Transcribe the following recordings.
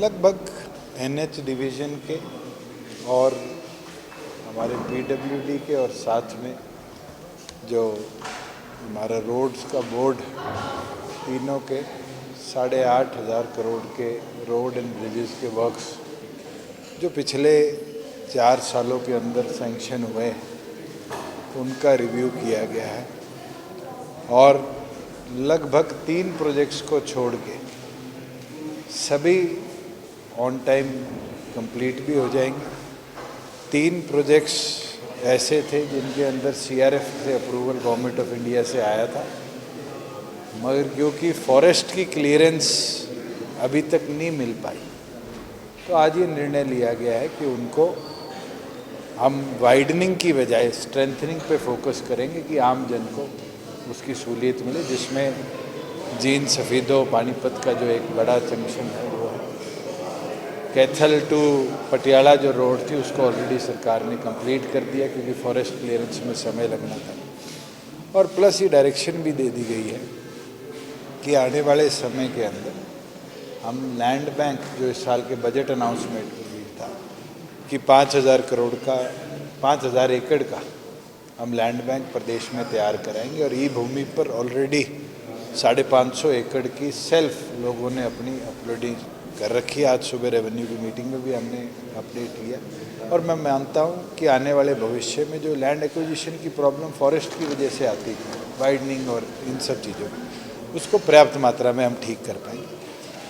लगभग NH division के और हमारे पीडब्ल्यूडी के और साथ में जो हमारा रोड्स का बोर्ड, तीनों के 8,500 करोड़ के रोड एंड ब्रिजेस के वर्क्स जो पिछले 4 सालों के अंदर सैंक्शन हुए उनका रिव्यू किया गया है और लगभग 3 प्रोजेक्ट्स को छोड़ के सभी ऑन टाइम कंप्लीट भी हो जाएंगे। 3 प्रोजेक्ट्स ऐसे थे जिनके अंदर सीआरएफ से अप्रूवल गवर्नमेंट ऑफ इंडिया से आया था, मगर क्योंकि फॉरेस्ट की क्लियरेंस अभी तक नहीं मिल पाई, तो आज ये निर्णय लिया गया है कि उनको हम वाइडनिंग की बजाय स्ट्रेंथनिंग पे फोकस करेंगे कि आम जन को उसकी सहूलियत मिले, जिसमें जींद सफ़ीदो पानीपत का जो एक बड़ा जंक्शन है वो है। कैथल टू पटियाला जो रोड थी उसको ऑलरेडी सरकार ने कंप्लीट कर दिया क्योंकि फॉरेस्ट क्लियरेंस में समय लगना था, और प्लस ये डायरेक्शन भी दे दी गई है कि आने वाले समय के अंदर हम लैंड बैंक जो इस साल के बजट अनाउंसमेंट में भी था कि 5,000 एकड़ का हम लैंड बैंक प्रदेश में तैयार कराएंगे, और ई भूमि पर ऑलरेडी 550 एकड़ की सेल्फ लोगों ने अपनी अपलोडिंग कर रखी है। आज सुबह रेवेन्यू की मीटिंग में भी हमने अपडेट किया, और मैं मानता हूं कि आने वाले भविष्य में जो लैंड एक्विजिशन की प्रॉब्लम फॉरेस्ट की वजह से आती थी, वाइडनिंग और इन सब चीज़ों उसको पर्याप्त मात्रा में हम ठीक कर पाएंगे।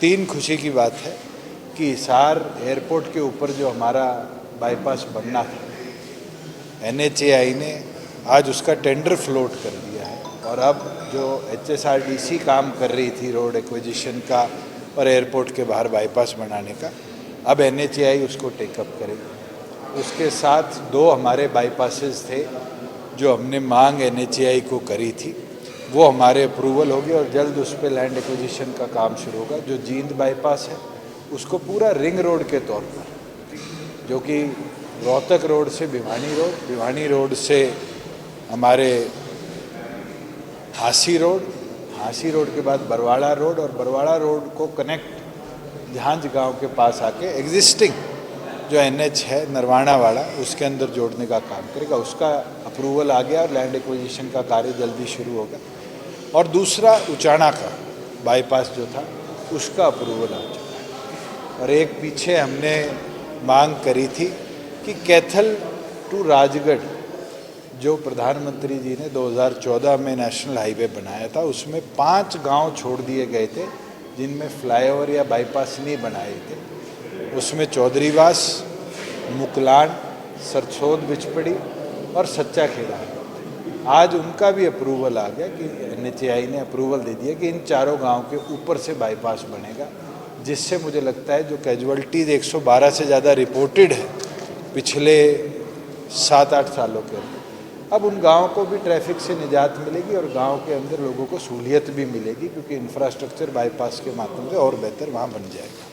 3 खुशी की बात है कि हिसार एयरपोर्ट के ऊपर जो हमारा बाईपास बनना था, NHAI ने आज उसका टेंडर फ्लोट कर दिया है, और अब जो HSRDC काम कर रही थी रोड एक्विजिशन का और एयरपोर्ट के बाहर बाईपास बनाने का, अब NHAI उसको टेकअप करेगी। उसके साथ 2 हमारे बाईपासेस थे जो हमने मांग NHAI को करी थी, वो हमारे अप्रूवल हो गए और जल्द उस पर लैंड एक्विजिशन का काम शुरू होगा। जो जींद बाईपास है उसको पूरा रिंग रोड के तौर पर, जो कि रोहतक रोड से भिवानी रोड से हमारे हांसी रोड के बाद बरवाड़ा रोड, और बरवाड़ा रोड को कनेक्ट झांझ गांव के पास आके एग्जिस्टिंग जो NH है नरवाना वाला उसके अंदर जोड़ने का काम करेगा। उसका अप्रूवल आ गया और लैंड एक्विजिशन का कार्य जल्दी शुरू होगा। और दूसरा उचाना का बाईपास जो था उसका अप्रूवल आ चुका है। और एक पीछे हमने मांग करी थी कि कैथल टू राजगढ़ जो प्रधानमंत्री जी ने 2014 में नेशनल हाईवे बनाया था, उसमें 5 गांव छोड़ दिए गए थे जिनमें फ्लाईओवर या बाईपास नहीं बनाए थे। उसमें चौधरीवास, मुकलान, सरसोद बिचपड़ी और सच्चा खेड़ा। आज उनका भी अप्रूवल आ गया कि NHAI ने अप्रूवल दे दिया कि इन 4 गांव के ऊपर से बाईपास बनेगा, जिससे मुझे लगता है जो कैजुअल्टीज 112 से ज़्यादा रिपोर्टेड है पिछले 7-8 सालों के अंदर, अब उन गाँव को भी ट्रैफिक से निजात मिलेगी और गांव के अंदर लोगों को सहूलियत भी मिलेगी, क्योंकि इंफ्रास्ट्रक्चर बाईपास के माध्यम से और बेहतर वहाँ बन जाएगा।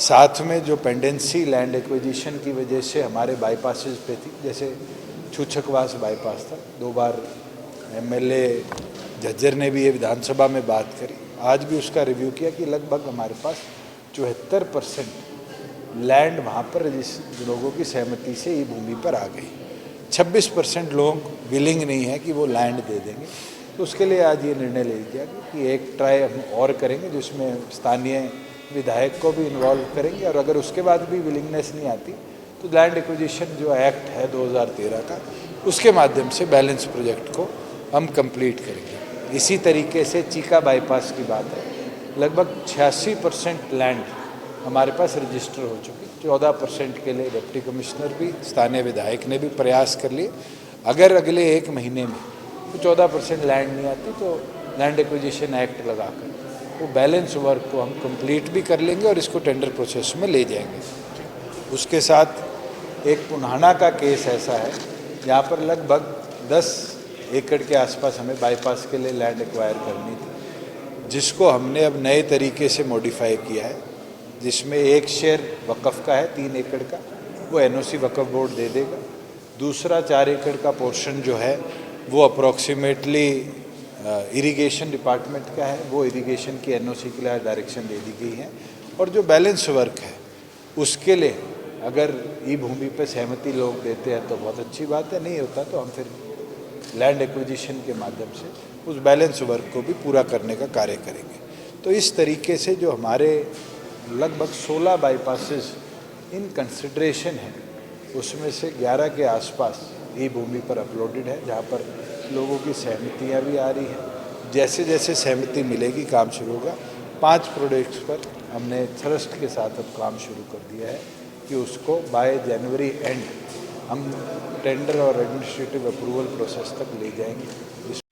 साथ में जो पेंडेंसी लैंड एक्विजिशन की वजह से हमारे बाईपासेस पे थी, जैसे छूछकवास बाईपास था, 2 बार MLA झज्जर ने भी ये विधानसभा में बात करी, आज भी उसका रिव्यू किया कि लगभग हमारे पास 74% लैंड वहाँ पर लोगों की सहमति से ई भूमि पर आ गई। 26% लोग विलिंग नहीं है कि वो लैंड दे देंगे। तो उसके लिए आज ये निर्णय ले लिया कि एक ट्राई हम और करेंगे जिसमें स्थानीय विधायक को भी इन्वॉल्व करेंगे, और अगर उसके बाद भी विलिंगनेस नहीं आती तो लैंड एक्विजिशन जो एक्ट है 2013 का, उसके माध्यम से बैलेंस प्रोजेक्ट को हम कंप्लीट करेंगे। इसी तरीके से चीका बाईपास की बात है, लगभग 86% लैंड हमारे पास रजिस्टर हो चुकी, 14% के लिए डिप्टी कमिश्नर भी, स्थानीय विधायक ने भी प्रयास कर लिए। अगर अगले 1 महीने में तो 14% लैंड नहीं आती तो लैंड एक्विजिशन एक्ट लगाकर वो बैलेंस वर्क को हम कंप्लीट भी कर लेंगे और इसको टेंडर प्रोसेस में ले जाएंगे। उसके साथ एक पुन्हाना का केस ऐसा है जहाँ पर लगभग 10 एकड़ के आसपास हमें बाईपास के लिए लैंड एक्वायर करनी थी, जिसको हमने अब नए तरीके से मॉडिफाई किया है, जिसमें एक शेयर वक़फ़ का है 3 एकड़ का, वो NOC वक़फ़ बोर्ड दे देगा। दूसरा 4 एकड़ का पोर्शन जो है वो अप्रॉक्सीमेटली इरिगेशन डिपार्टमेंट का है, वो इरिगेशन की NOC के लिए डायरेक्शन दे दी गई है। और जो बैलेंस वर्क है उसके लिए अगर ई भूमि पे सहमति लोग देते हैं तो बहुत अच्छी बात है, नहीं होता तो हम फिर लैंड एक्विजिशन के माध्यम से उस बैलेंस वर्क को भी पूरा करने का कार्य करेंगे। तो इस तरीके से जो हमारे लगभग 16 बाईपासेस इन कंसिडरेशन है, उसमें से 11 के आसपास ई भूमि पर अपलोडेड है, जहाँ पर लोगों की सहमतियाँ भी आ रही हैं। जैसे जैसे सहमति मिलेगी काम शुरू होगा। 5 प्रोजेक्ट्स पर हमने थ्रस्ट के साथ अब काम शुरू कर दिया है कि उसको बाय जनवरी एंड हम टेंडर और एडमिनिस्ट्रेटिव अप्रूवल प्रोसेस तक ले जाएंगे।